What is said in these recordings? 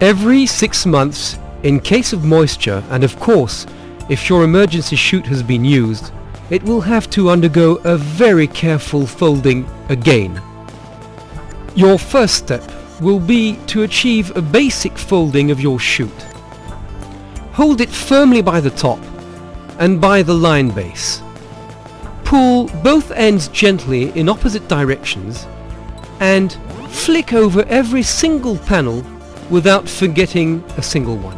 Every 6 months, in case of moisture, and of course if your emergency chute has been used, it will have to undergo a very careful folding again. Your first step will be to achieve a basic folding of your chute. Hold it firmly by the top and by the line base. Pull both ends gently in opposite directions and flick over every single panel without forgetting a single one.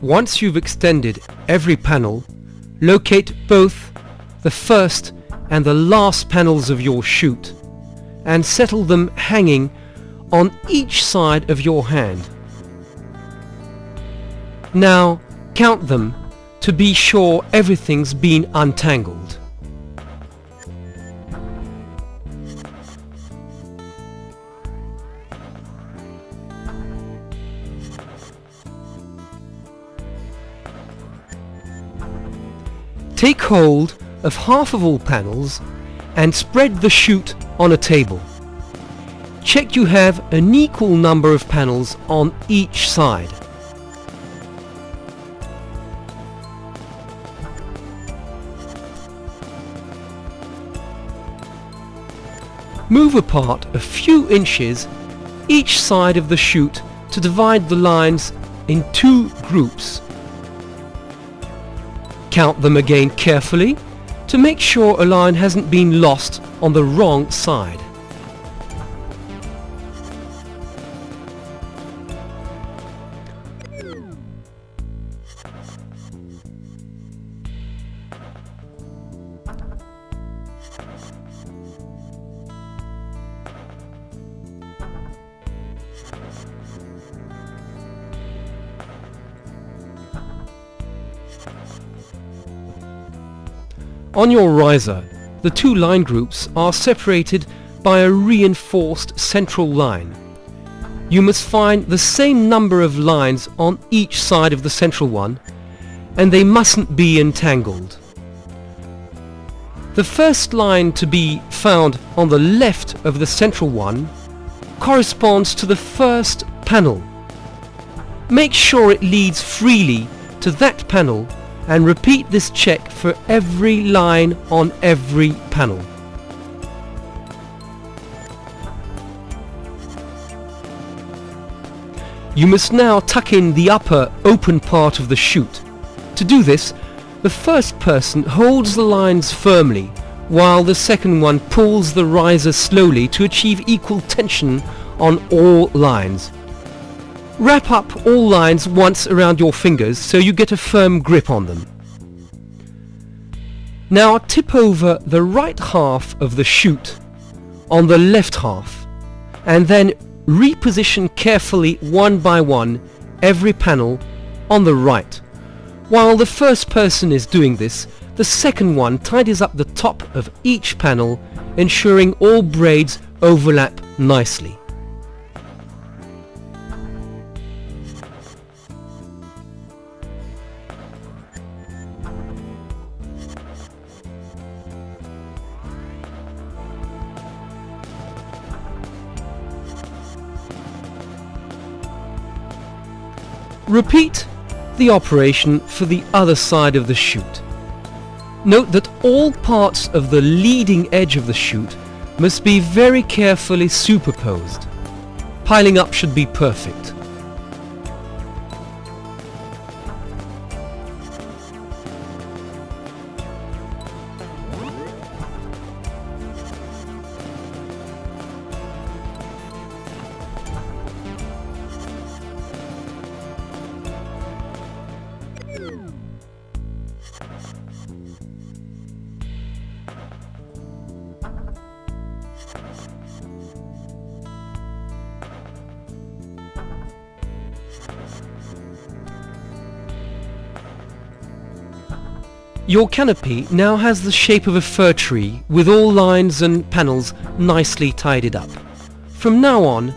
Once you've extended every panel, locate both the first and the last panels of your chute and settle them hanging on each side of your hand. Now count them to be sure everything's been untangled. Take hold of half of all panels and spread the chute on a table. Check you have an equal number of panels on each side. Move apart a few inches each side of the chute to divide the lines in 2 groups. Count them again carefully to make sure a line hasn't been lost on the wrong side. On your riser, the 2 line groups are separated by a reinforced central line. You must find the same number of lines on each side of the central one, and they mustn't be entangled. The first line to be found on the left of the central one corresponds to the first panel. Make sure it leads freely to that panel and repeat this check for every line on every panel. You must now tuck in the upper open part of the chute. To do this, the first person holds the lines firmly while the second one pulls the riser slowly to achieve equal tension on all lines. Wrap up all lines once around your fingers so you get a firm grip on them. Now tip over the right half of the chute on the left half and then reposition carefully one by one every panel on the right. While the first person is doing this, the second one tidies up the top of each panel, ensuring all braids overlap nicely. Repeat the operation for the other side of the chute. Note that all parts of the leading edge of the chute must be very carefully superposed. Piling up should be perfect. Your canopy now has the shape of a fir tree with all lines and panels nicely tidied up. From now on,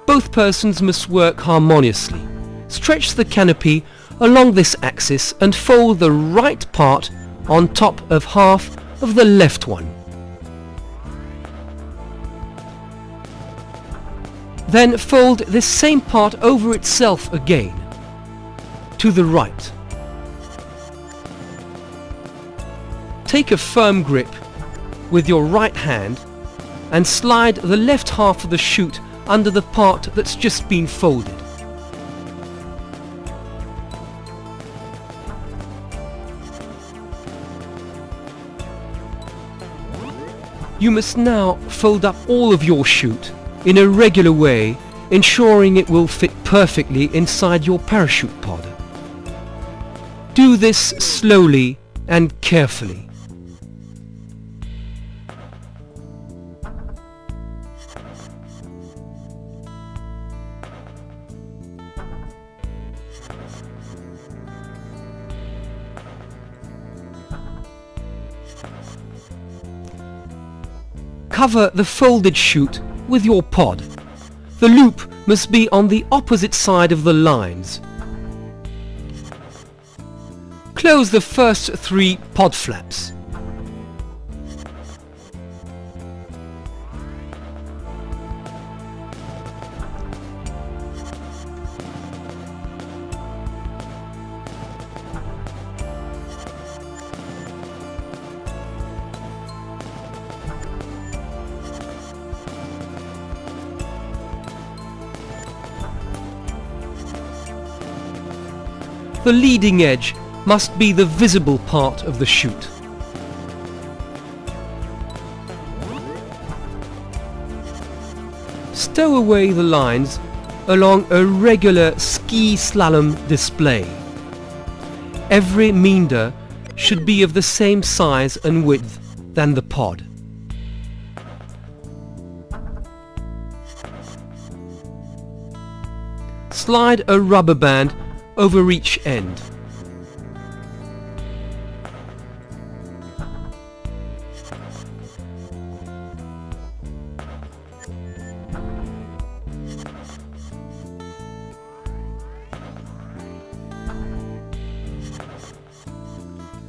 both persons must work harmoniously. Stretch the canopy along this axis and fold the right part on top of half of the left one. Then fold this same part over itself again, to the right. Take a firm grip with your right hand and slide the left half of the chute under the part that's just been folded. You must now fold up all of your chute in a regular way, ensuring it will fit perfectly inside your parachute pod. Do this slowly and carefully. Cover the folded chute with your pod. The loop must be on the opposite side of the lines. Close the first 3 pod flaps. The leading edge must be the visible part of the chute. Stow away the lines along a regular ski slalom display. Every meander should be of the same size and width than the pod. Slide a rubber band over each end.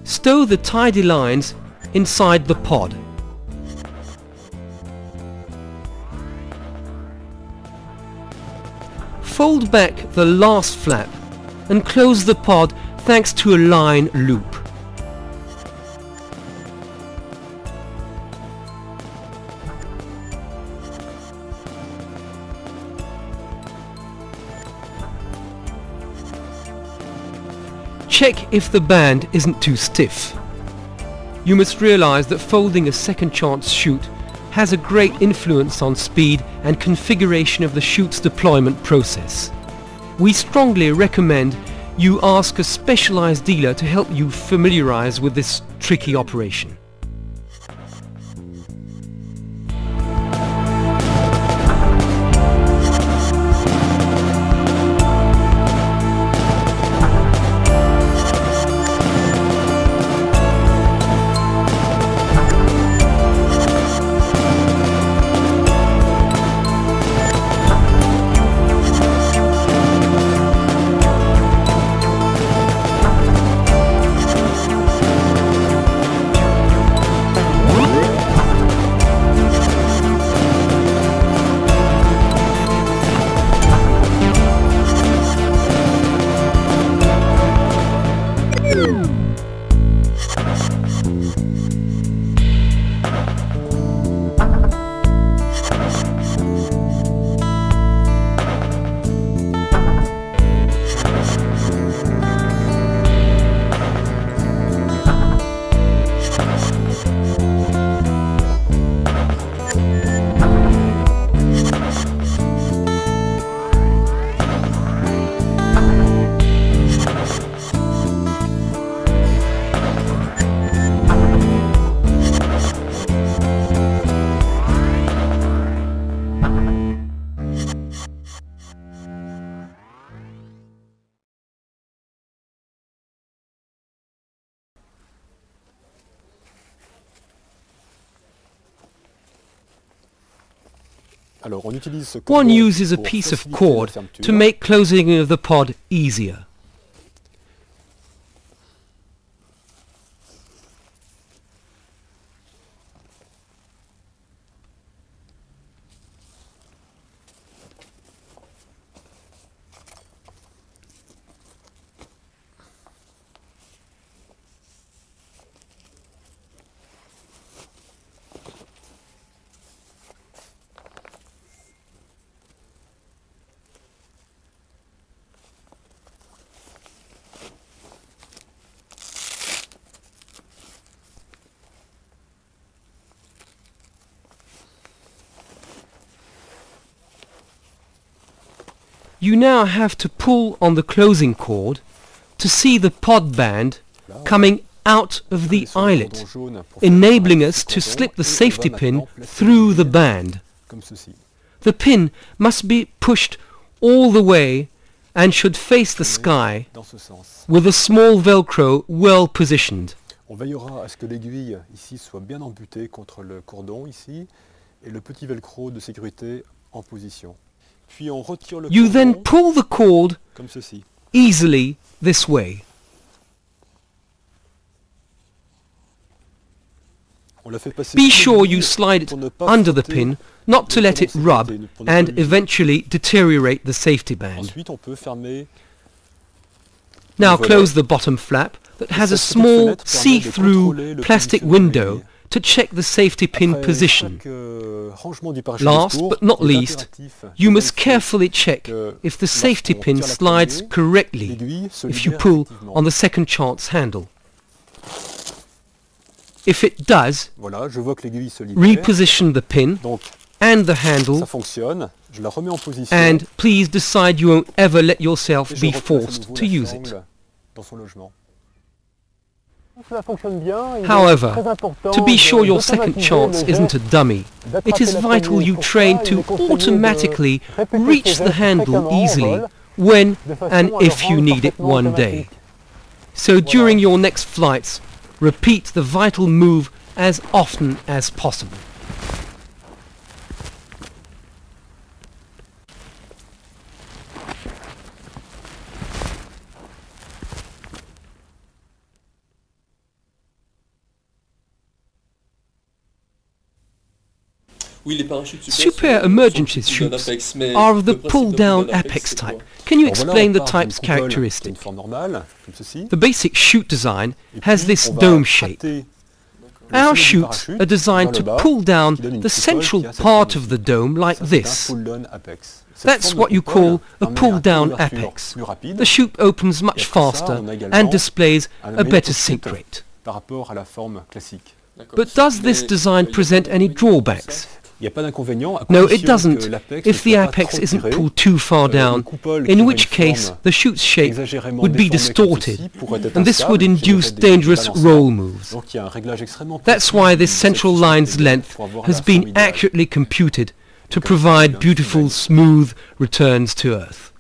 Stow the tidy lines inside the pod. Fold back the last flap and close the pod thanks to a line loop. Check if the band isn't too stiff. You must realize that folding a second chance chute has a great influence on speed and configuration of the chute's deployment process. We strongly recommend you ask a specialized dealer to help you familiarize with this tricky operation. One uses a piece of cord to make closing of the pod easier. You now have to pull on the closing cord to see the pod band coming out of the eyelet, enabling us to slip the safety pin through the band. The pin must be pushed all the way and should face the sky with a small velcro well positioned. On veillera à ce que l'aiguille ici soit bien embutée contre le cordon ici et le petit velcro de sécurité en position. Puis on retire le You cordon then pull the cord comme ceci. easily this way. On la fait passer Be sous sure l'aiguille you slide it pour ne pas under the frotter pin, not to let it rub pour ne pas and l'user. eventually deteriorate the safety band. Ensuite, on peut fermer. Now Voilà. close the bottom flap that has a Cette petite small fenêtre permet de see-through contrôler le plastic positionnement de window l'aiguille. to check the safety pin Après position. chaque, rangement du parachute Last de secours, but not il est least, impératif you de must vérifier carefully check que if the safety lorsqu'on pin tire la slides poignée, correctly l'aiguille se if you libère pull effectivement. on the second chance handle. If it does, Voilà, je vois que l'aiguille se libère. reposition the pin Donc and the handle ça fonctionne. Je la remets en position. and please decide you won't ever let yourself et je be replace à forced nouveau to la use it. sangle dans son logement. Cela fonctionne bien. Il est However, très important to be sure your d'automatiser second chance le isn't a geste dummy, it d'attraper is la vital poignée. you Pour train ça, il to est conseillé de automatically répéter reach ce the geste handle fréquemment en easily vol, when de façon and à le if you rendre need it parfaitement one day. automatique. So during your next flights, repeat the vital move as often as possible. Oui, les parachutes Super emergency chutes are of the pull-down apex type. Can you Alors voilà, explain on the part type's d'une coupole qui est une characteristic? forme normale, comme ceci. The basic chute design Et has puis, this on va dome shape. hâter le Our sommet du chutes parachute are designed vers to le bas, pull down qui donne une the coupole central qui a cette part forme of ici. the dome like Ça, c'est un this. pull-down apex. Cette That's forme de what you coupole call a permet pull-down ouverture apex. plus rapide. The chute opens much Et après ça, faster on a également and displays un a meilleur better chute sink rate. par rapport à la forme classique. But does this design present any drawbacks? Il n'y a pas d'inconvénient à No, condition it doesn't, que l'apex ne if the soit pas apex trop isn't tiré. pulled too far down, Une coupole qui in aurait which une case forme the chute's shape exagérément would be déformée comme distorted, ceci pourrait être and this would instable, induce générer des dangerous balancements. roll moves. Donc il y a un réglage extrêmement That's précis why de this central cette line's suspension length pour avoir has la been forme idéale. accurately computed to Et comme ça, provide c'est bien beautiful, fonctionnel. smooth returns to Earth.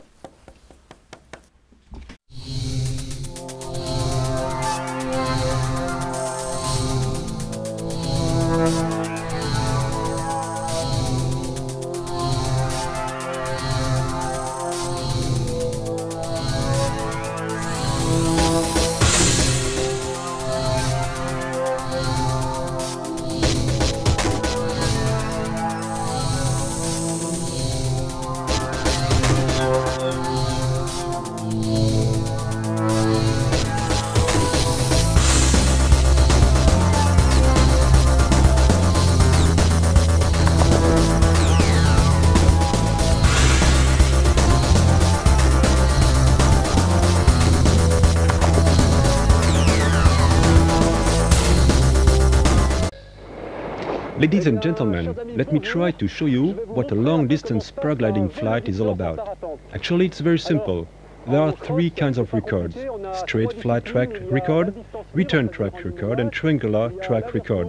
Ladies and gentlemen, let me try to show you what a long-distance paragliding flight is all about. Actually, it's very simple. There are three kinds of records: straight flight track record, return track record, and triangular track record.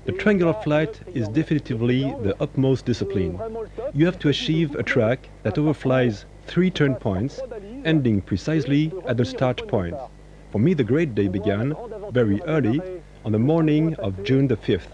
The triangular flight is definitively the utmost discipline. You have to achieve a track that overflies 3 turn points, ending precisely at the start point. For me, the great day began very early on the morning of June the 5th.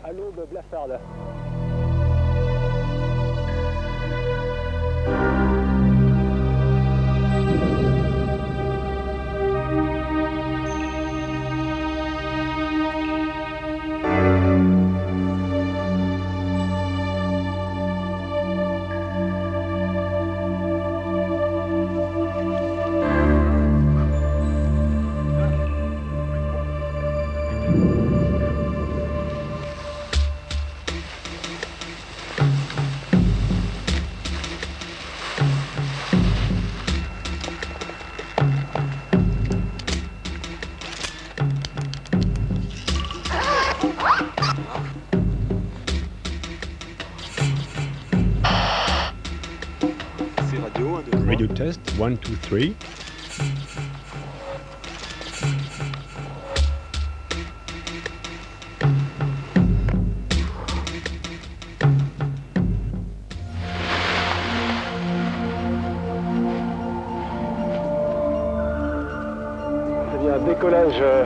test. 1, 2, 3.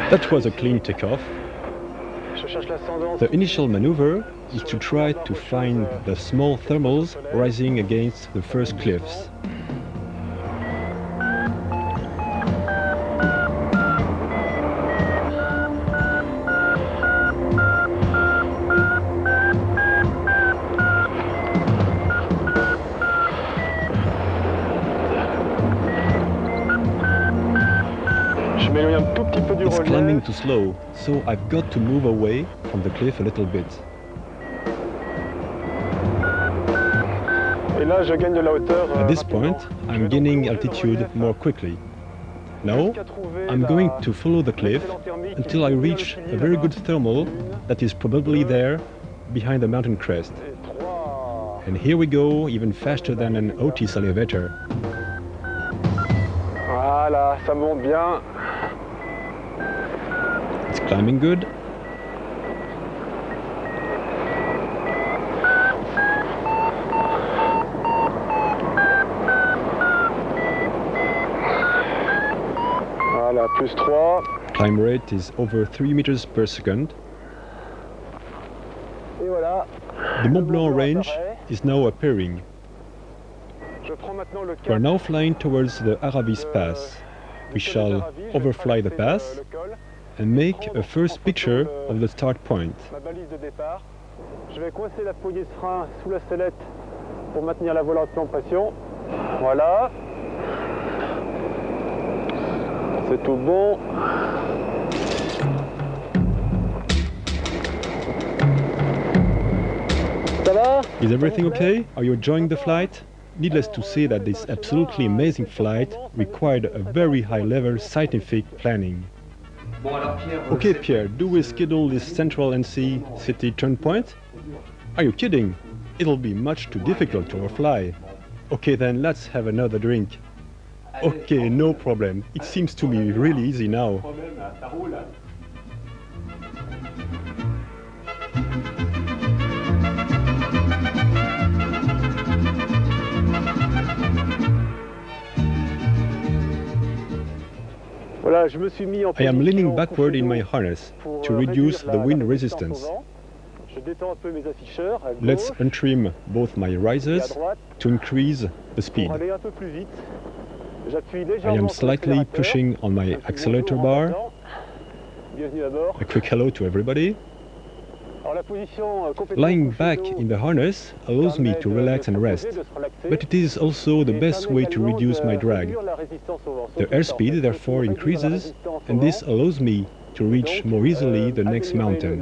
That was a clean takeoff. The initial maneuver is to try to find the small thermals rising against the first cliffs. It's climbing too slow, so I've got to move away from the cliff a little bit. At this point, I'm gaining altitude more quickly. Now, I'm going to follow the cliff until I reach a very good thermal that is probably there behind the mountain crest. And here we go, even faster than an Otis elevator. Voilà, ça monte bien. It's climbing good. Voilà, plus 3. Climb rate is over 3 meters per second. Et voilà. The Mont Blanc range is now appearing. We are now flying towards the Aravis Pass. We shall overfly the pass and make a first picture of the start point. Ma balise de départ. Je vais coincer la poignée de frein sous la sellette pour maintenir la volante en pression. Voilà. C'est tout bon. Ça va? Is everything okay? Are you enjoying the flight? Needless to say that this absolutely amazing flight required a very high-level scientific planning. Okay, Pierre, do we schedule this central NC city turn point? Are you kidding? It'll be much too difficult to overfly. Okay, then let's have another drink. Okay, no problem. It seems to me really easy now. I am leaning backward in my harness to reduce the wind resistance. Let's untrim both my risers to increase the speed. I am slightly pushing on my accelerator bar. A quick hello to everybody. Lying back in the harness allows me to relax and rest, but it is also the best way to reduce my drag. The airspeed therefore increases, and this allows me to reach more easily the next mountain.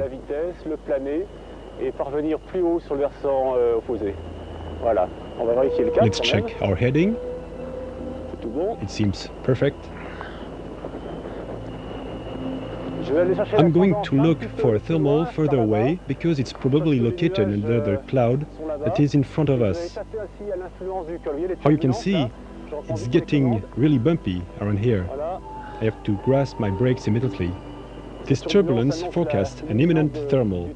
Let's check our heading. It seems perfect. I'm going to look for a thermal further away because it's probably located under the cloud that is in front of us. How you can see, it's getting really bumpy around here. I have to grasp my brakes immediately. This turbulence forecasts an imminent thermal.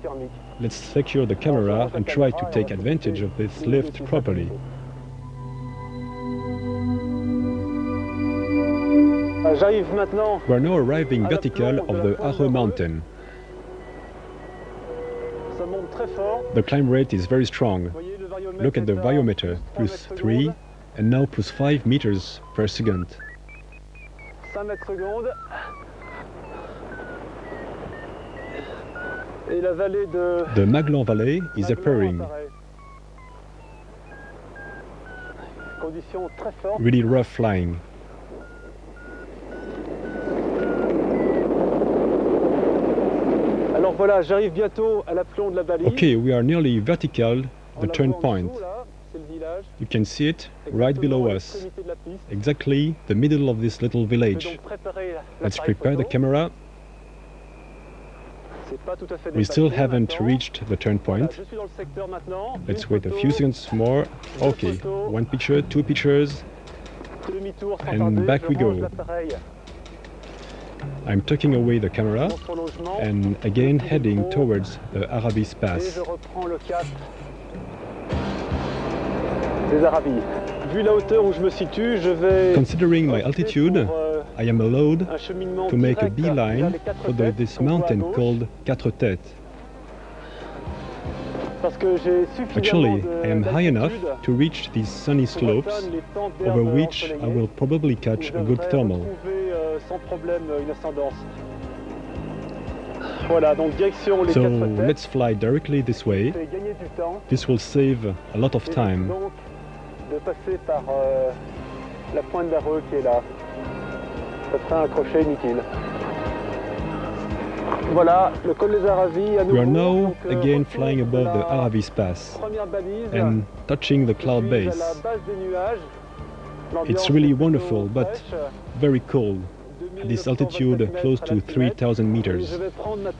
Let's secure the camera and try to take advantage of this lift properly. We are now arriving vertical of the Areux mountain. The climb rate is very strong. Look at the variometer, plus 3 and now plus 5 meters per second. The Maglan Valley is appearing. Really rough flying. Okay, we are nearly vertical, the turn point. You can see it right below us, exactly the middle of this little village. Let's prepare the camera. We still haven't reached the turn point. Let's wait a few seconds more. Okay, one picture, two pictures. And back we go. I'm tucking away the camera and again heading towards the Aravis Pass. Considering my altitude, I am allowed to make a beeline for this mountain called Quatre Têtes. Actually, I am high enough to reach these sunny slopes, over which I will probably catch a good thermal. So let's fly directly this way. This will save a lot of time. We are now again flying above the Aravis Pass and touching the cloud base. It's really wonderful, but very cold at this altitude close to 3,000 meters.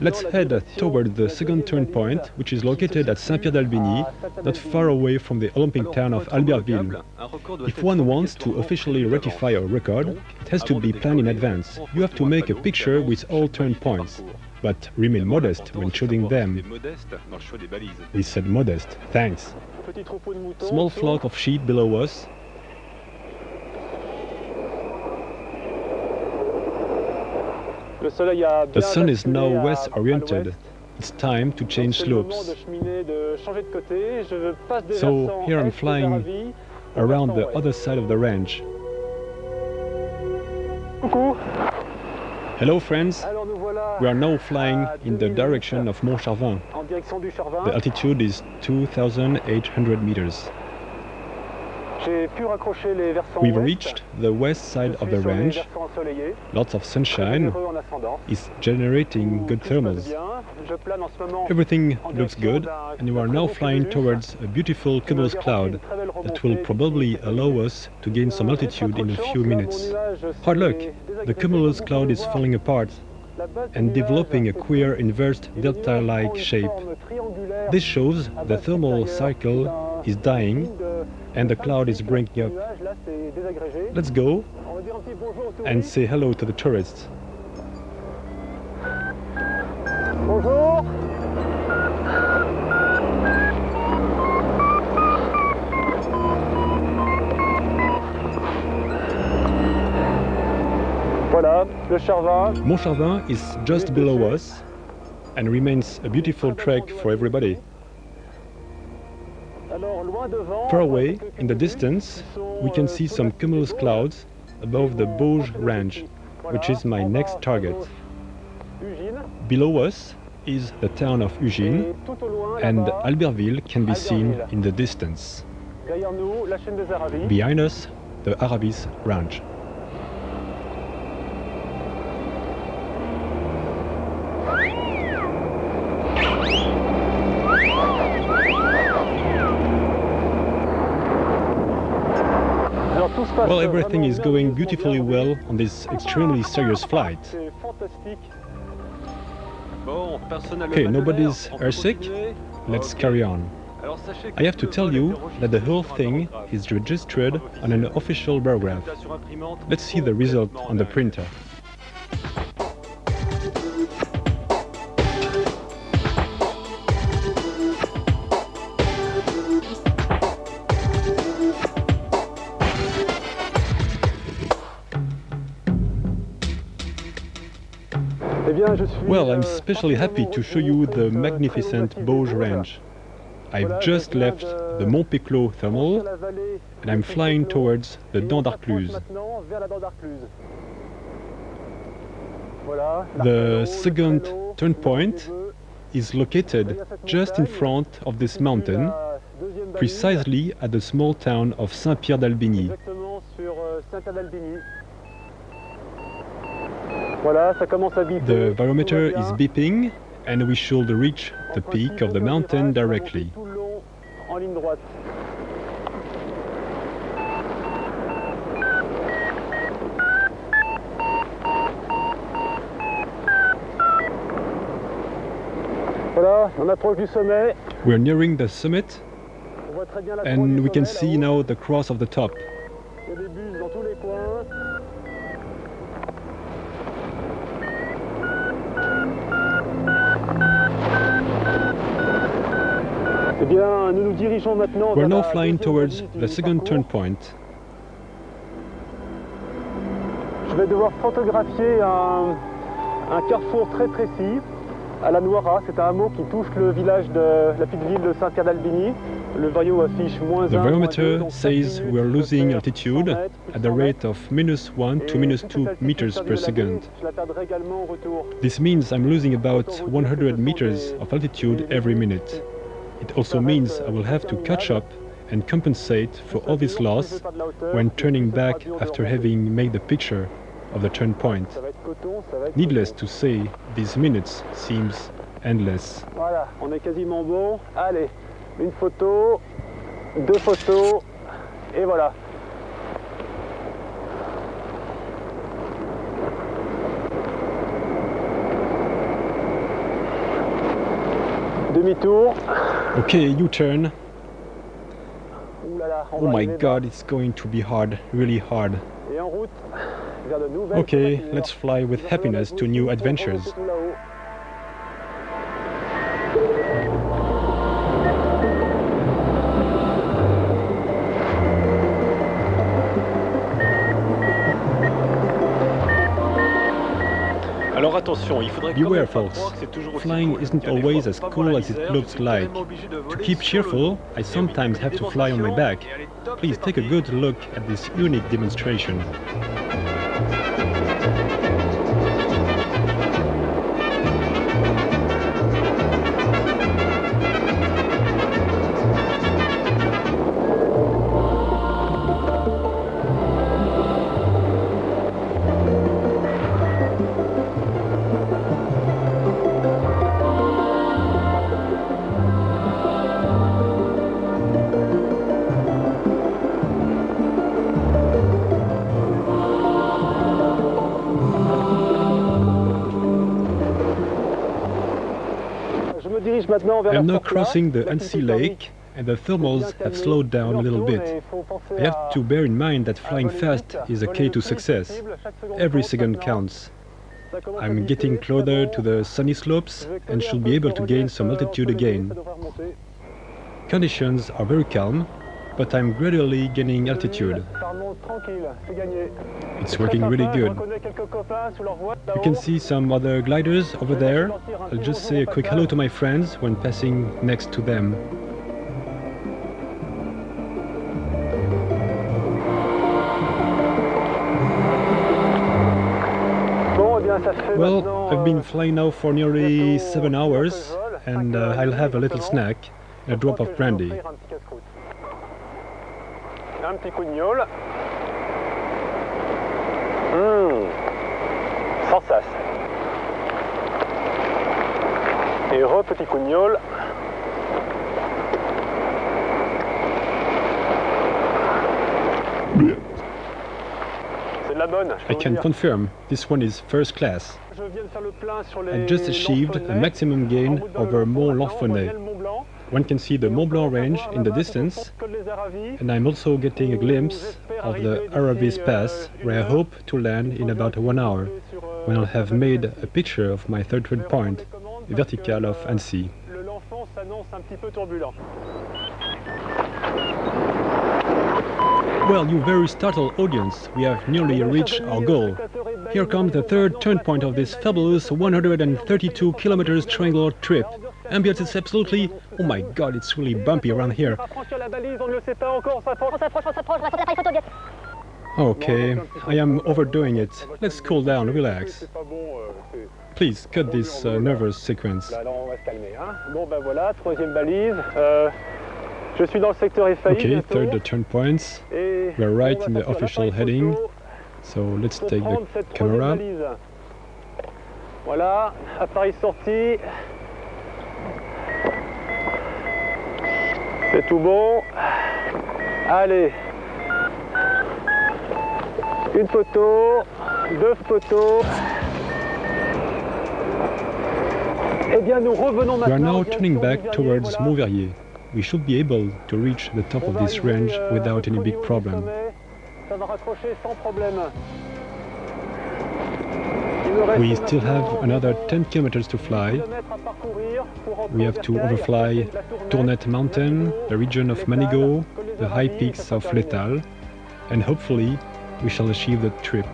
Let's head toward the second turn point, which is located at Saint-Pierre-d'Albigny, not far away from the Olympic town of Albertville. If one wants to officially ratify a record, it has to be planned in advance. You have to make a picture with all turn points, but remain modest when shooting them. He said modest, thanks. Small flock of sheep below us. The sun is now west-oriented. It's time to change slopes. So here I'm flying around the other side of the range. Hello friends, we are now flying in the direction of Montcharvin. The altitude is 2,800 meters. We've reached the west side of the range. Lots of sunshine is generating good thermals. Everything looks good, and we are now flying towards a beautiful cumulus cloud that will probably allow us to gain some altitude in a few minutes. Hard luck! The cumulus cloud is falling apart and developing a queer inverted delta-like shape. This shows the thermal cycle is dying and the cloud is breaking up. Let's go and say hello to the tourists. Bonjour. Voilà, le Charvin. Montcharvin is just below us and remains a beautiful trek for everybody. Far away, in the distance, we can see some cumulus clouds above the Bauge range, which is my next target. Below us is the town of Ugine, and Albertville can be seen in the distance. Behind us, the Aravis range. Well, everything is going beautifully well on this extremely serious flight. Okay, nobody's airsick. Let's carry on. I have to tell you that the whole thing is registered on an official barograph. Let's see the result on the printer. Well, I'm especially happy to show you the magnificent Bauge range. I've just left the Mont Péclos thermal and I'm flying towards the Dent d'Arcluse. The second turn point is located just in front of this mountain, precisely at the small town of Saint-Pierre-d'Albigny. The barometer is beeping and we should reach the peak of the mountain directly. We're nearing the summit and we can see now the cross of the top. tous les coins. Eh bien, nous nous dirigeons maintenant We're vers now la flying deuxième towards balise the du second turn parcours. point. Je vais devoir photographier un carrefour très précis à la Noira. C'est un hameau qui touche le village de la petite ville de Saint-Pierre-d'Albigny. Le vario affiche -1, The variometer -2, donc 7 says minutes we are de losing faire altitude 100 mètres, plus at the 100 rate of -1 to Et toute -2 cette meters altitude per perdue de l'année, second. je la perdrai également au retour. This means I'm losing about Autant vous dire que 100 ce sont meters of altitude des every limites minute. It also means I will have to catch up and compensate for all this loss when turning back after having made the picture of the turn point. Ça va être coton, ça va être Needless coton. to say, these minutes seems endless. Voilà, on est quasiment bon. Allez, une photo, 2 photos, et voilà. Demi-tour. Okay, U-turn. Ouh là là, on Oh va my arriver god, it's going to be hard, really hard. bas. Et en route vers de nouvelles Okay, aventures. let's fly with Il va falloir happiness être to motivé new pour adventures. remonter tout là-haut. Alors attention, il faudrait Beware, folks. Flying isn't always as cool as it looks like. To keep cheerful, I sometimes have to fly on my back. Please take a good look at this unique demonstration. Je me dirige maintenant vers I'm la now Forclaz. crossing the L'activité Annecy thermique Lake, and the est bien thermals have calmée. slowed down a little Lentement, mais bit. il faut penser I have to bear in mind that flying voler fast vite, is a voler key le to plus success. possible. Chaque seconde Every compte second maintenant. counts. Ça commence à I'm glisser, getting très closer bon. to the sunny slopes Je vais coller and un should peu be able ce to gain relief, some altitude entre les deux, again. ça devrait remonter. Conditions are very calm, but I'm gradually gaining altitude. Ça remonte tranquille, c'est gagné. It's C'est très working really sympa, je good. reconnais quelques copains sous leur voile You là-haut. can see some other gliders over there. I'll just say a quick hello to my friends when passing next to them. Bon, eh bien, ça fait Well, maintenant, I've been flying now for nearly 7 hours, and I'll have a little snack, a drop of brandy. Un petit casse-croûte. Un petit coup de gnôle. Sans sas. Et petit coup de gnôle. C'est de la bonne, je peux I vous can dire. confirm this one is first class. Je viens de faire le plein sur I les just achieved a Lamponnais. maximum gain En route vers le over Mont Mont Blanc, Lamponnais. on voyait le Mont Blanc. One can see the Mont Blanc range in the distance, and I'm also getting a glimpse of the Aravis Pass, where I hope to land in about 1 hour, when I'll have made a picture of my third point, vertical of Annecy. Le L'enfant s'annonce un petit peu turbulent. Well, you very startled audience, we have nearly reached our goal. Here comes the third turn point of this fabulous 132 kilometers triangular trip. Ambience is absolutely... Oh my god, it's really bumpy around here. Franchir la balise, on ne le sait pas encore, on s'approche. Okay, I am overdoing it. Let's cool down, relax. C'est pas bon, Please, cut this nervous sequence. Là, on va se calmer. Hein. Bon, ben voilà, troisième balise. Je suis dans le secteur effailli. Okay, bientôt. third turn points. Et We're right on va in the sortir official l'appareil heading. photo So let's pour take prendre the cette troisième camera. balise. Voilà, appareil sorti. C'est tout bon. Allez. Une photo, 2 photos. Eh bien, nous revenons We are maintenant. now en turning direction back du Verrier, towards voilà. Montverrier. We should be able to reach the top On of va this arriver, range without presque any au big niveau du problem. sommet. Ça va raccrocher sans problème. We still have another 10 kilometers to fly. We have to overfly Tournette Mountain, the region of Manigot, the high peaks of L'Étal, and hopefully we shall achieve the trip.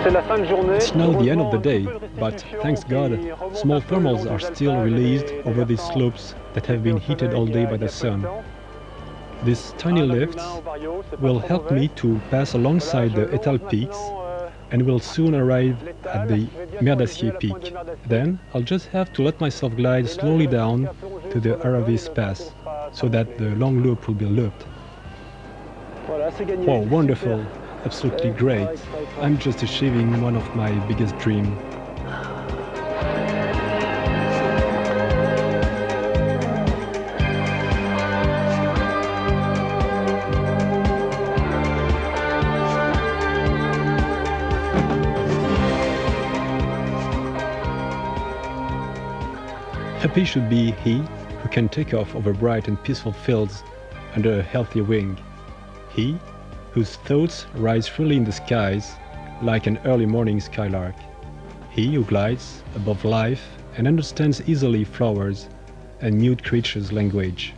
It's now the end of the day, but thanks God, small thermals are still released over these slopes that have been heated all day by the sun. These tiny lifts will help me to pass alongside the Étal peaks and will soon arrive at the Mer d'Acier peak. Then I'll just have to let myself glide slowly down to the Aravis pass so that the long loop will be looped. Oh, wonderful! Absolutely great. I'm just achieving one of my biggest dreams. Happy should be he who can take off over bright and peaceful fields under a healthy wing. He whose thoughts rise freely in the skies like an early morning skylark. He who glides above life and understands easily flowers and mute creatures' language.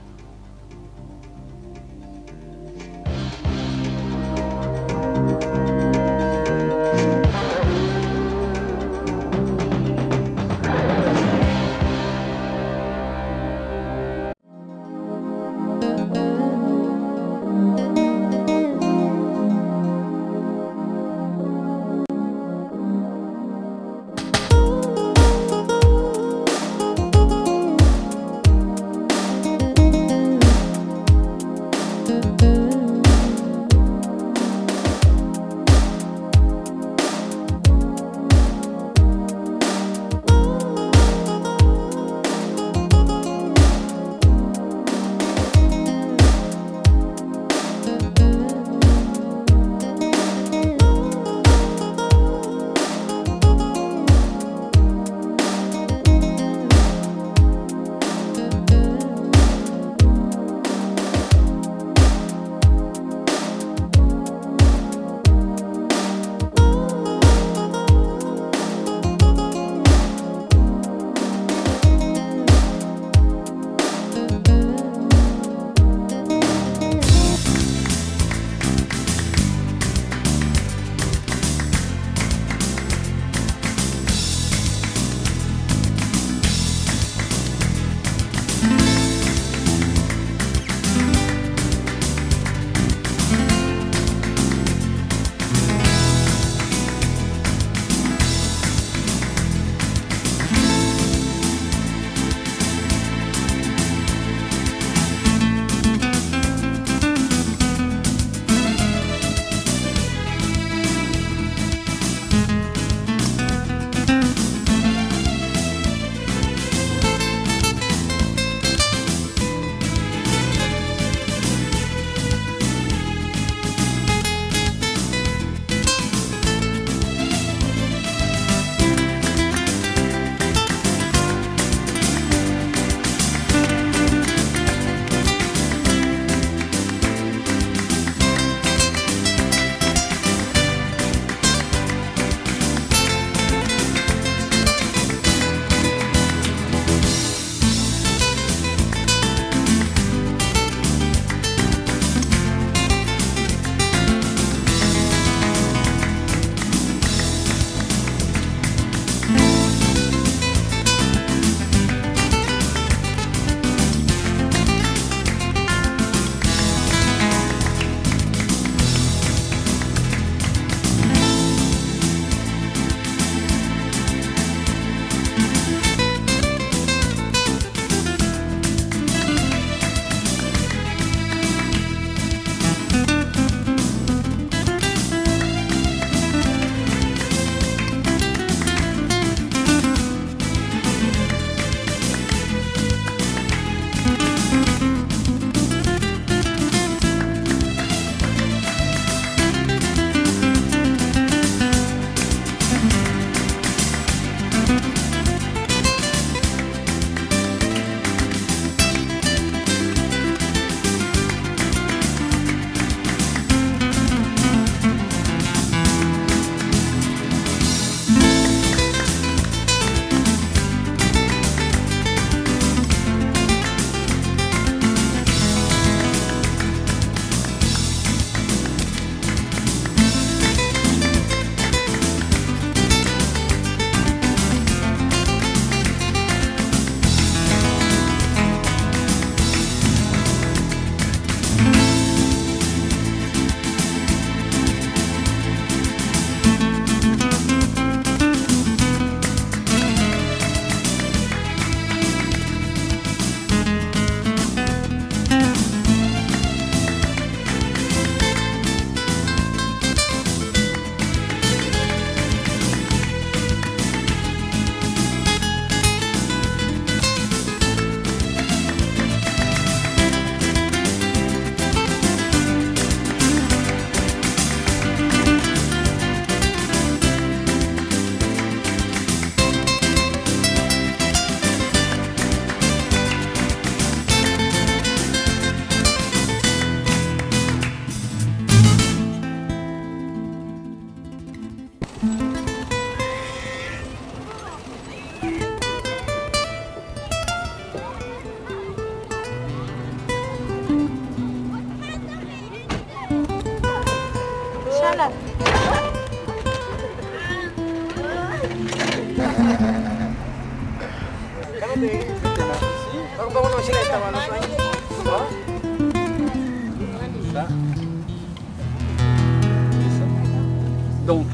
Donc,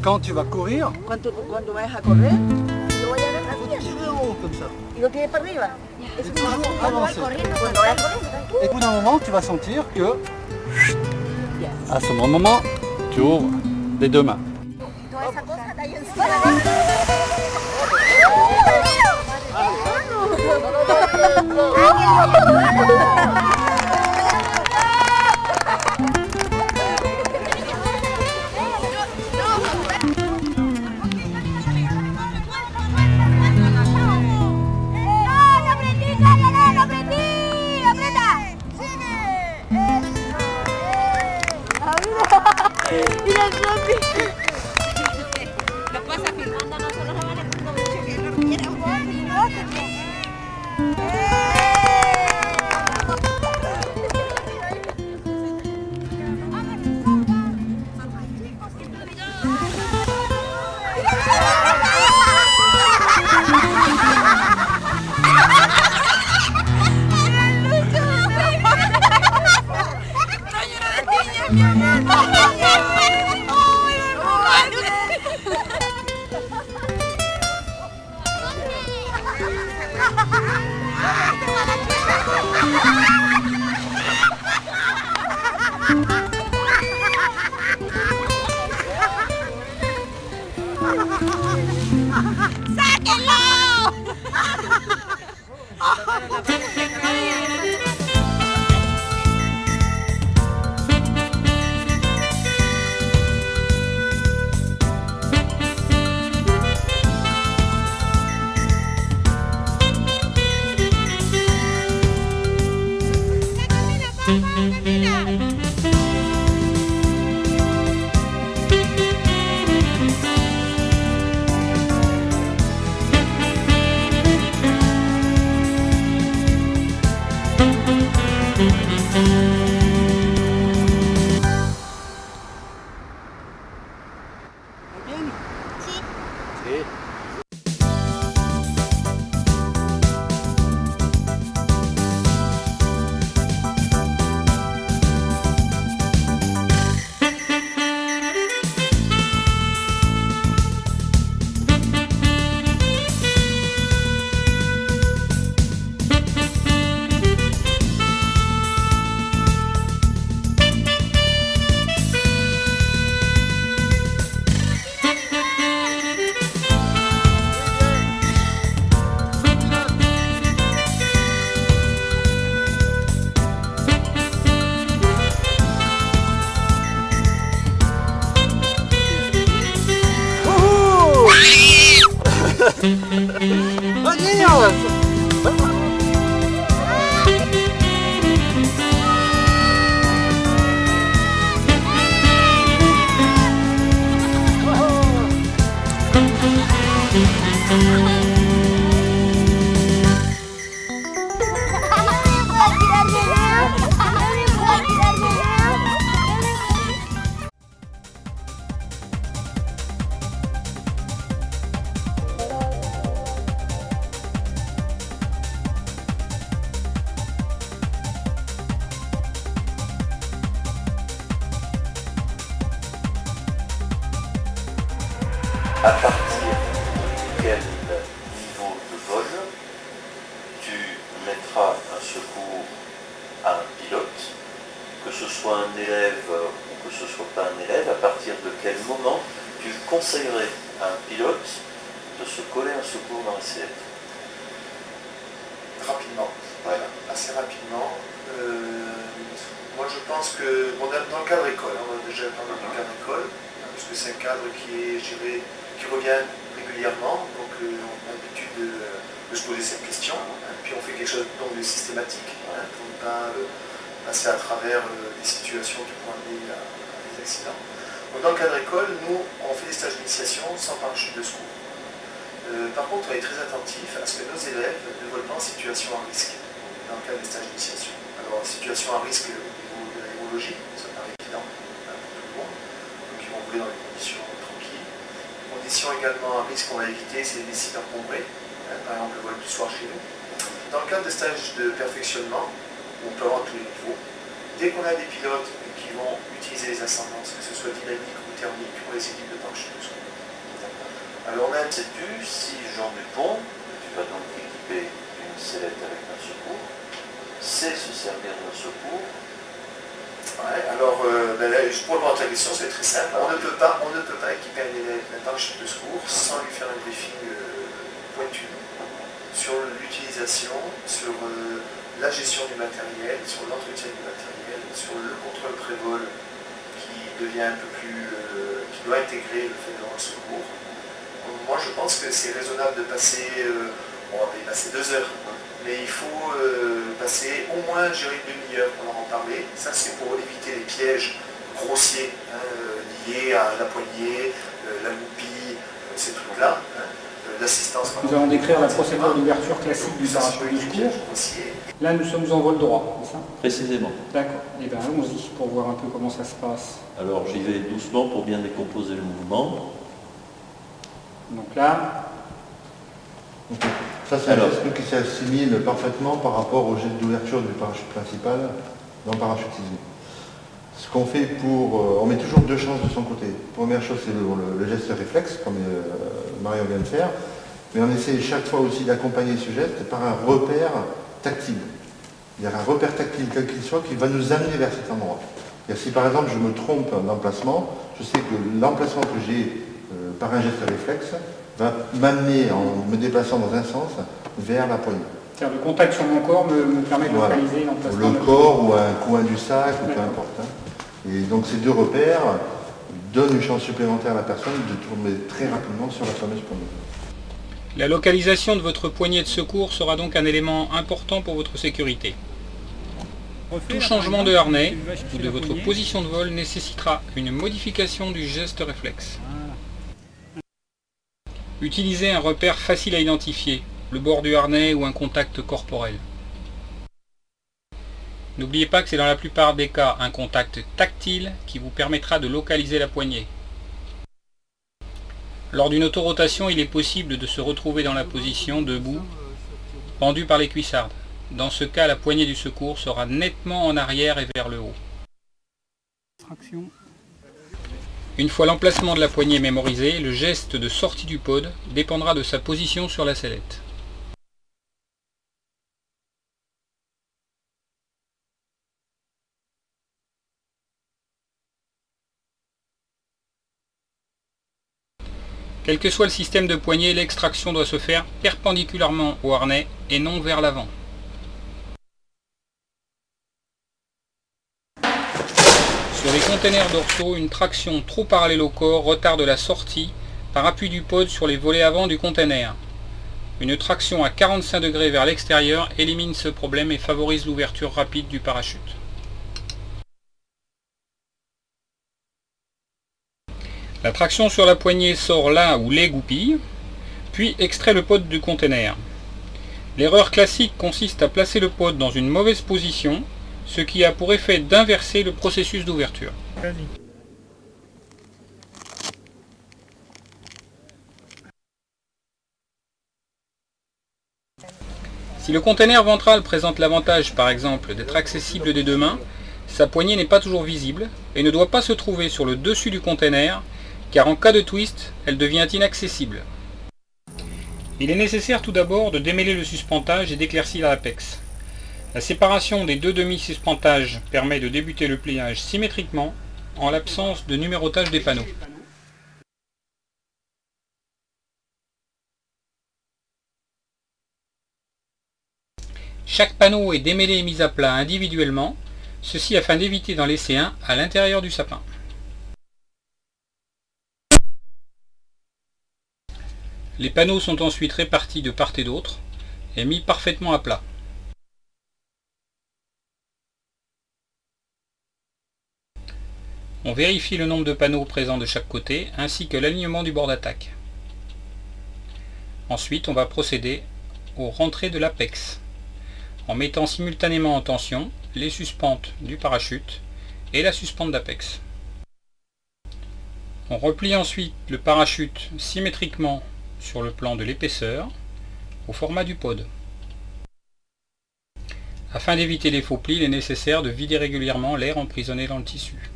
quand tu vas courir, Cuando vayas a correr, lo voy a agarrar tu bien. tires en haut comme ça. Y lo tienes para arriba. Et toujours avancer. Cuando vayas corriendo, Et au bout d'un moment, tu vas sentir que, à ce moment, tu ouvres les deux mains. toda esa cosa está ahí encima. Mira el zombie. Lo pasa filmando, nosotros no manejando mucho que no quiere À partir de quel niveau de vol tu mettras un secours à un pilote, que ce soit un élève ou que ce soit pas un élève, à partir de quel moment tu conseillerais à un pilote de se coller un secours dans la sellette? Rapidement, voilà, assez rapidement. Moi je pense que, bon, dans le cadre école, on a déjà parlé du cadre école, parce que c'est un cadre qui est, je dirais, qui revient régulièrement, donc on a l'habitude de se poser cette question, puis on fait quelque chose donc, de systématique, pour ne pas passer à travers des situations qui pourraient amener à des accidents. Donc, dans le cadre école, nous, on fait des stages d'initiation sans parachute de secours. Par contre, on est très attentif à ce que nos élèves ne volent pas en situation à risque, dans le cadre des stages d'initiation. Alors, situation à risque au niveau de l'aérologie, ça paraît évident pour tout le monde, donc ils vont voler dans des conditions tranquilles. Condition également à risque qu'on va éviter, c'est des sites encombrés, par exemple le vol du soir chez nous. dans le cadre de stages de perfectionnement, où on peut avoir tous les niveaux, dès qu'on a des pilotes qui vont utiliser les ascendances, que ce soit dynamique ou thermique, on les équipe de parachute de secours. Alors on a sais-tu si Jean Dupont, tu vas donc équiper une sellette avec un secours, sait se servir d'un secours? Ouais, alors pour répondre à ta question, c'est très simple. On ne peut pas équiper un élève d'un parachute de secours sans lui faire un briefing pointu sur l'utilisation, sur la gestion du matériel, sur l'entretien du matériel, sur le contrôle pré-vol qui devient un peu plus, qui doit intégrer le fait d'avoir un secours. Moi je pense que c'est raisonnable de passer, on va y passer 2 heures, mais il faut passer au moins une demi-heure pour en parler. Ça c'est pour éviter les pièges grossiers liés à la poignée, la goupille, ces trucs-là. D'assistance. Nous allons décrire la procédure d'ouverture classique du parachute de secours. Là, nous sommes en vol droit, c'est ça? Précisément. D'accord. Eh bien, allons-y pour voir un peu comment ça se passe. Alors j'y vais doucement pour bien décomposer le mouvement. Donc là... Okay. Ça, c'est un geste qui s'assimile parfaitement par rapport au geste d'ouverture du parachute principal dans le parachutisme. Ce qu'on fait on met toujours 2 chances de son côté. Première chose, c'est le geste réflexe, comme Marion vient de faire, mais on essaie chaque fois aussi d'accompagner ce geste par un repère tactile. Il y a un repère tactile, quel qu'il soit, qui va nous amener vers cet endroit. Et si par exemple je me trompe d'emplacement, je sais que l'emplacement que j'ai par un geste réflexe va m'amener, en me déplaçant dans un sens, vers la poignée. C'est-à-dire le contact sur mon corps me permet de localiser l'emplacement. Le corps ou un coin du sac, ou peu importe. Et donc ces 2 repères donnent une chance supplémentaire à la personne de tourner très rapidement sur la fameuse poignée. La localisation de votre poignée de secours sera donc un élément important pour votre sécurité. Tout changement de harnais ou de votre position de vol nécessitera une modification du geste réflexe. Utilisez un repère facile à identifier, le bord du harnais ou un contact corporel. N'oubliez pas que c'est dans la plupart des cas un contact tactile qui vous permettra de localiser la poignée. Lors d'une autorotation, il est possible de se retrouver dans la position debout, pendu par les cuissardes. Dans ce cas, la poignée du secours sera nettement en arrière et vers le haut. Une fois l'emplacement de la poignée mémorisé, le geste de sortie du pod dépendra de sa position sur la sellette. Quel que soit le système de poignée, l'extraction doit se faire perpendiculairement au harnais et non vers l'avant. Sur les containers dorsaux, une traction trop parallèle au corps retarde la sortie par appui du pod sur les volets avant du container. Une traction à 45 degrés vers l'extérieur élimine ce problème et favorise l'ouverture rapide du parachute. La traction sur la poignée sort là où les goupilles, puis extrait le pod du container. L'erreur classique consiste à placer le pod dans une mauvaise position, ce qui a pour effet d'inverser le processus d'ouverture. Si le container ventral présente l'avantage par exemple d'être accessible des 2 mains, sa poignée n'est pas toujours visible et ne doit pas se trouver sur le dessus du container, car en cas de twist, elle devient inaccessible. Il est nécessaire tout d'abord de démêler le suspentage et d'éclaircir l'apex. La séparation des 2 demi-suspentage permet de débuter le pliage symétriquement en l'absence de numérotage des panneaux. Chaque panneau est démêlé et mis à plat individuellement, ceci afin d'éviter d'en laisser un à l'intérieur du sapin. Les panneaux sont ensuite répartis de part et d'autre et mis parfaitement à plat. On vérifie le nombre de panneaux présents de chaque côté ainsi que l'alignement du bord d'attaque. Ensuite, on va procéder aux rentrées de l'apex en mettant simultanément en tension les suspentes du parachute et la suspente d'apex. On replie ensuite le parachute symétriquement sur le plan de l'épaisseur au format du pod. Afin d'éviter les faux plis, il est nécessaire de vider régulièrement l'air emprisonné dans le tissu.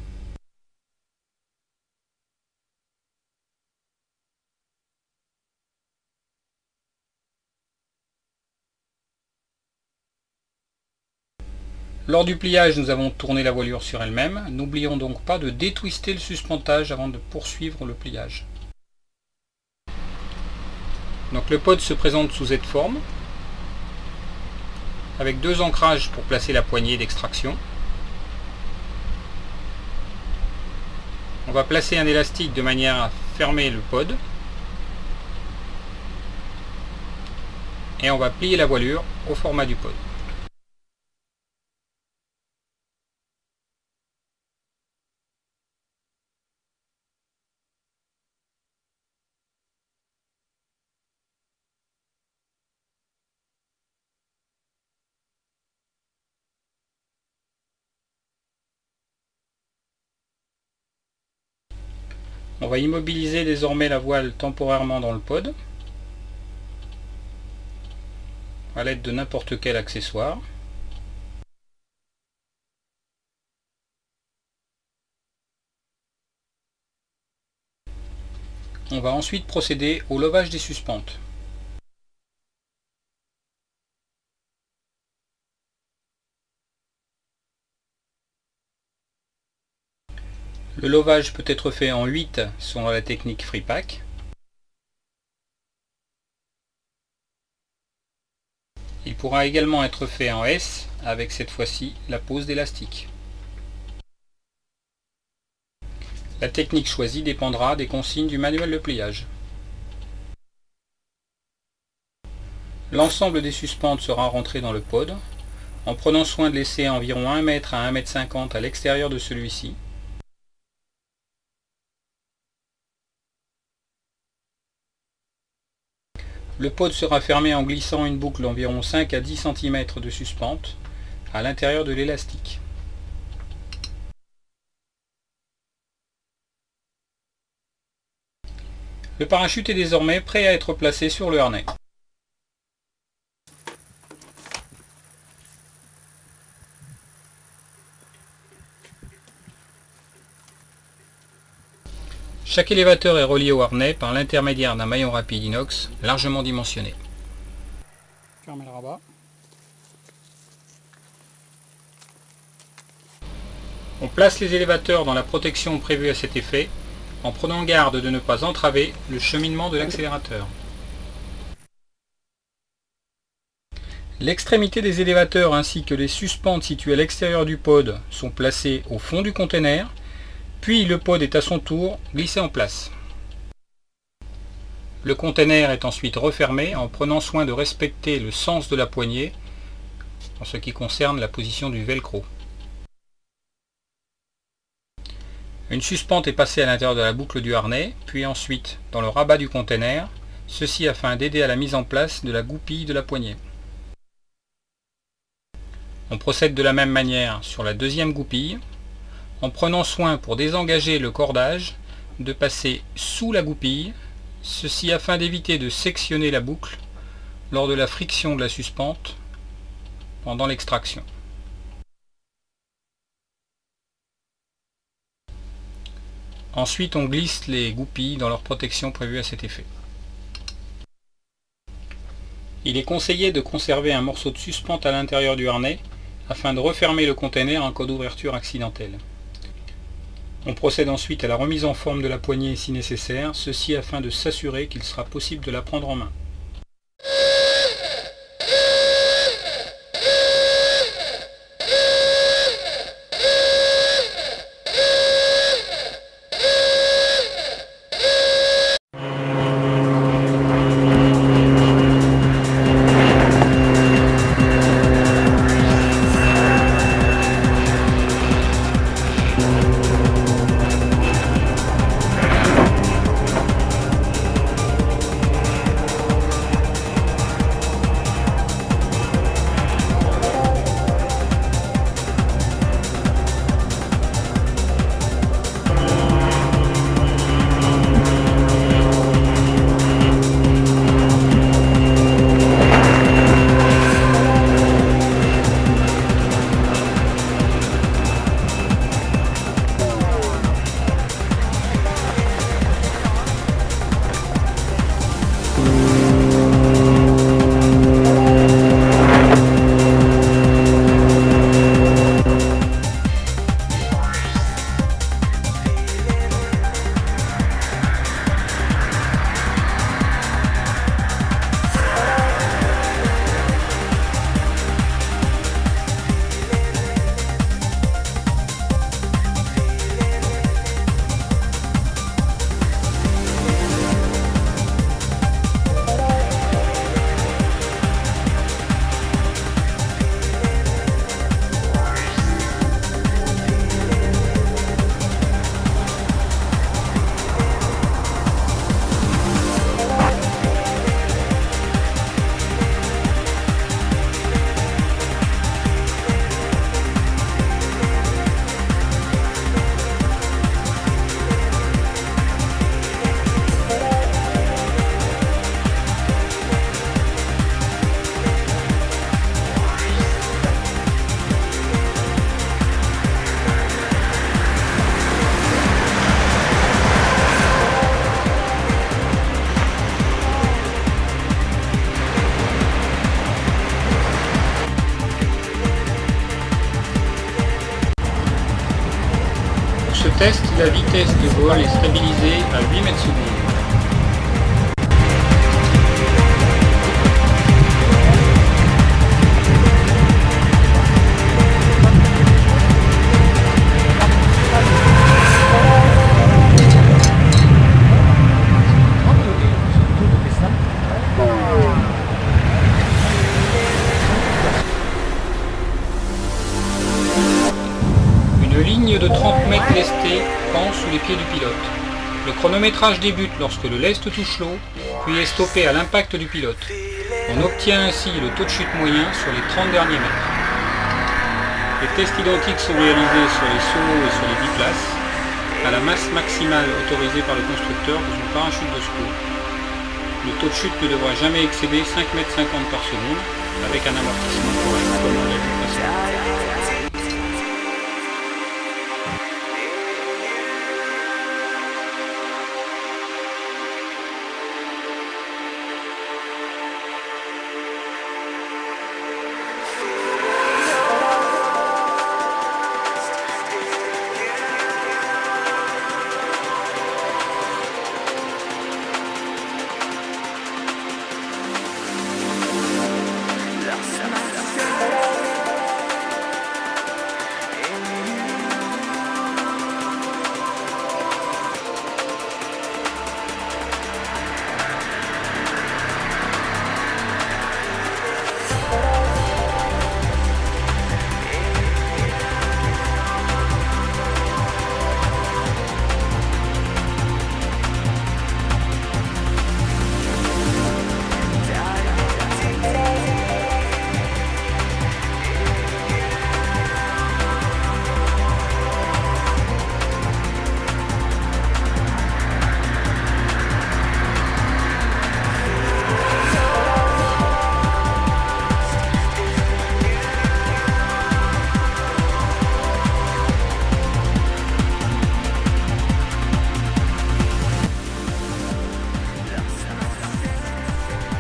Lors du pliage, nous avons tourné la voilure sur elle-même. N'oublions donc pas de détwister le suspentage avant de poursuivre le pliage. Donc le pod se présente sous cette forme, avec deux ancrages pour placer la poignée d'extraction. On va placer un élastique de manière à fermer le pod. Et on va plier la voilure au format du pod. On va immobiliser désormais la voile temporairement dans le pod à l'aide de n'importe quel accessoire. On va ensuite procéder au levage des suspentes. Le levage peut être fait en 8 selon la technique free pack. Il pourra également être fait en S avec cette fois-ci la pose d'élastique. La technique choisie dépendra des consignes du manuel de pliage. L'ensemble des suspentes sera rentré dans le pod en prenant soin de laisser environ 1 m à 1,50 m à l'extérieur de celui-ci. Le pod sera fermé en glissant une boucle d'environ 5 à 10 cm de suspente à l'intérieur de l'élastique. Le parachute est désormais prêt à être placé sur le harnais. Chaque élévateur est relié au harnais par l'intermédiaire d'un maillon rapide inox largement dimensionné. Fermez le rabat. On place les élévateurs dans la protection prévue à cet effet en prenant garde de ne pas entraver le cheminement de l'accélérateur. L'extrémité des élévateurs ainsi que les suspentes situées à l'extérieur du pod sont placées au fond du conteneur. Puis le pod est à son tour glissé en place. Le conteneur est ensuite refermé en prenant soin de respecter le sens de la poignée en ce qui concerne la position du velcro. Une suspente est passée à l'intérieur de la boucle du harnais, puis ensuite dans le rabat du conteneur, ceci afin d'aider à la mise en place de la goupille de la poignée. On procède de la même manière sur la deuxième goupille, en prenant soin pour désengager le cordage de passer sous la goupille, ceci afin d'éviter de sectionner la boucle lors de la friction de la suspente pendant l'extraction. Ensuite, on glisse les goupilles dans leur protection prévue à cet effet. Il est conseillé de conserver un morceau de suspente à l'intérieur du harnais afin de refermer le conteneur en cas d'ouverture accidentelle. On procède ensuite à la remise en forme de la poignée si nécessaire, ceci afin de s'assurer qu'il sera possible de la prendre en main. test, la vitesse de vol est stabilisée à 8 mètres secondes. Une ligne de 30 mètres lestée pend sous les pieds du pilote. Le chronométrage débute lorsque le lest touche l'eau, puis est stoppé à l'impact du pilote. On obtient ainsi le taux de chute moyen sur les 30 derniers mètres. Les tests identiques sont réalisés sur les sauts et sur les biplaces, à la masse maximale autorisée par le constructeur de son parachute de secours. Le taux de chute ne devra jamais excéder 5,50 m par seconde, avec un amortissement correct comme on l'a vu précédemment.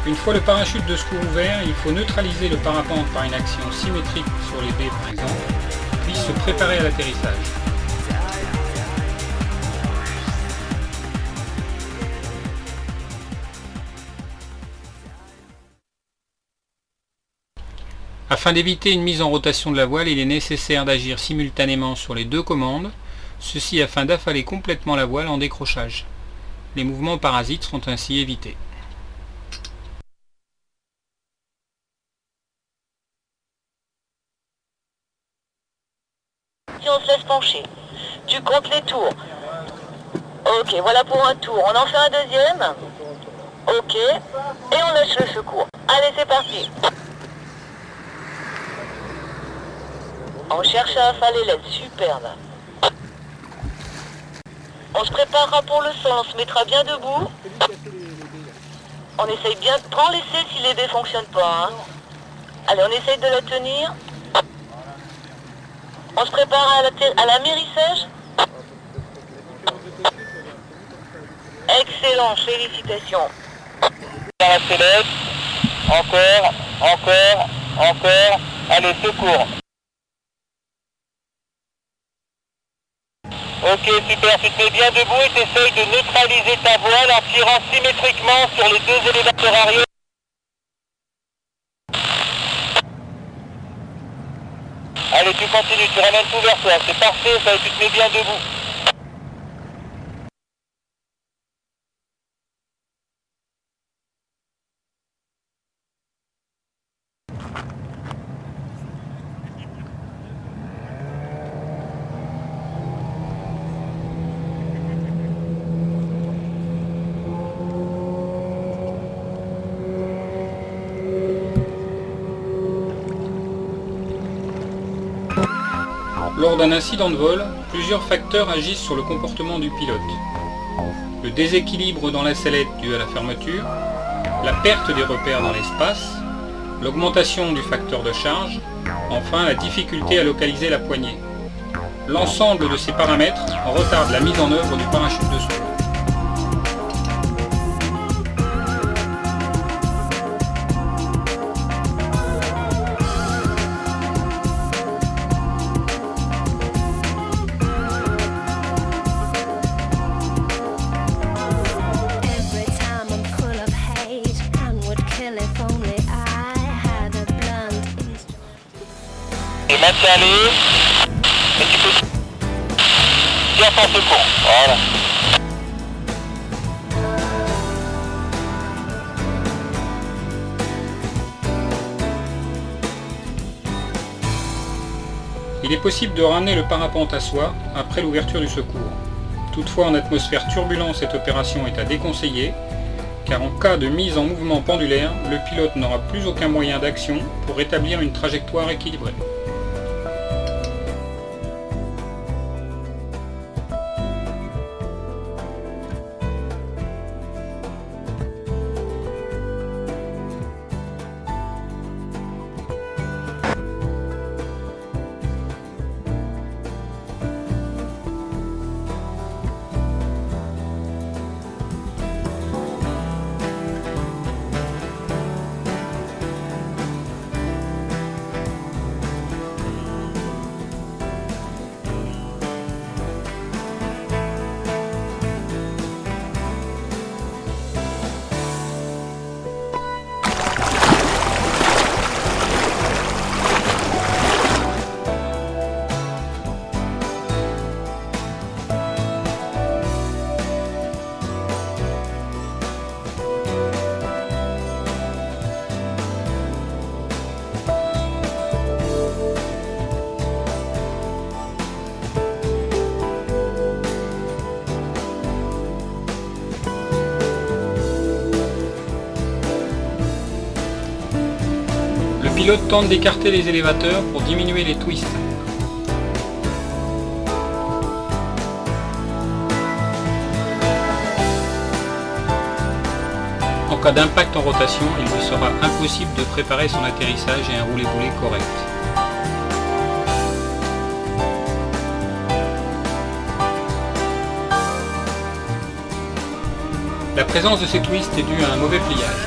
Une fois le parachute de secours ouvert, il faut neutraliser le parapente par une action symétrique sur les baies par exemple, puis se préparer à l'atterrissage. Afin d'éviter une mise en rotation de la voile, il est nécessaire d'agir simultanément sur les deux commandes, ceci afin d'affaler complètement la voile en décrochage. Les mouvements parasites seront ainsi évités. On se laisse pencher. Tu comptes les tours. Ok, voilà pour un tour. On en fait un deuxième. Ok. Et on lâche le secours. Allez, c'est parti. On cherche à affaler l'aile. Superbe. On se préparera pour le sol. On se mettra bien debout. On essaye bien. Prends l'essai si les baies ne fonctionnent pas. Hein. Allez, on essaye de la tenir. On se prépare à l'amérissage. Excellent, félicitations. Encore, encore, encore. Allez, secours. Ok, super, tu te mets bien debout et tu essayes de neutraliser ta voile en tirant symétriquement sur les deux élévateurs arrière. Allez, tu continues, tu ramènes tout vers toi, c'est parfait, ça, tu te mets bien debout. Lors d'un incident de vol, plusieurs facteurs agissent sur le comportement du pilote. Le déséquilibre dans la sellette dû à la fermeture, la perte des repères dans l'espace, l'augmentation du facteur de charge, enfin la difficulté à localiser la poignée. L'ensemble de ces paramètres retarde la mise en œuvre du parachute de secours. Maintiens-les. Et tu peux tirer ton secours. Voilà. Il est possible de ramener le parapente à soi après l'ouverture du secours. Toutefois, en atmosphère turbulente, cette opération est à déconseiller, car en cas de mise en mouvement pendulaire, le pilote n'aura plus aucun moyen d'action pour rétablir une trajectoire équilibrée. Le pilote tente d'écarter les élévateurs pour diminuer les twists. En cas d'impact en rotation, il lui sera impossible de préparer son atterrissage et un roulé-boulé correct. La présence de ces twists est due à un mauvais pliage.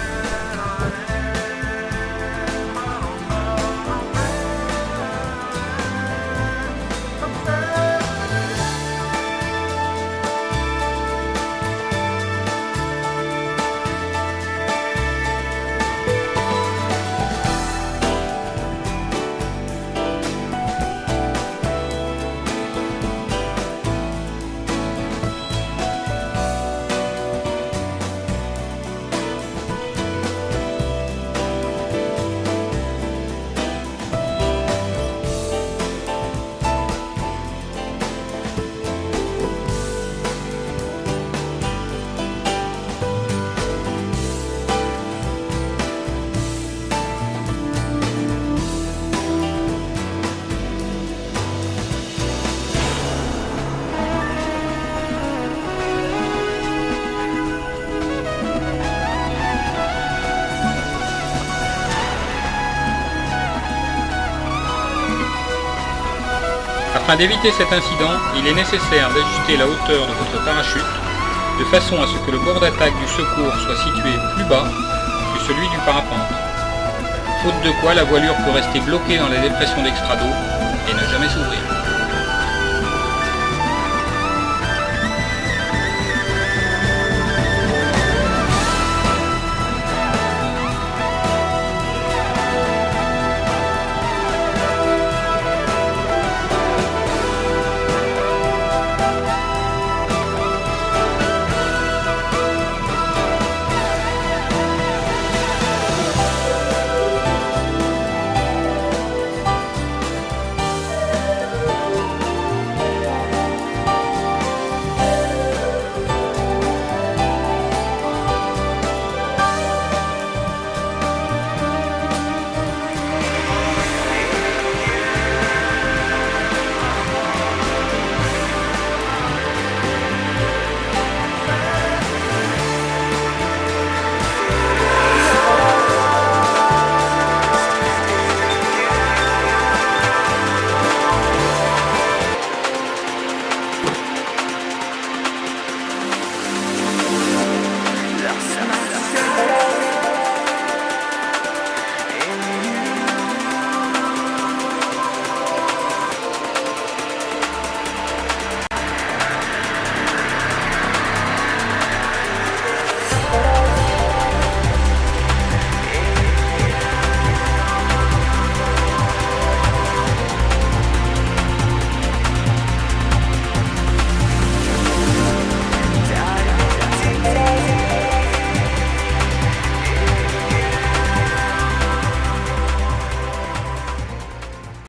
Afin d'éviter cet incident, il est nécessaire d'ajuster la hauteur de votre parachute de façon à ce que le bord d'attaque du secours soit situé plus bas que celui du parapente. Faute de quoi, la voilure peut rester bloquée dans la dépression d'extrado et ne jamais s'ouvrir.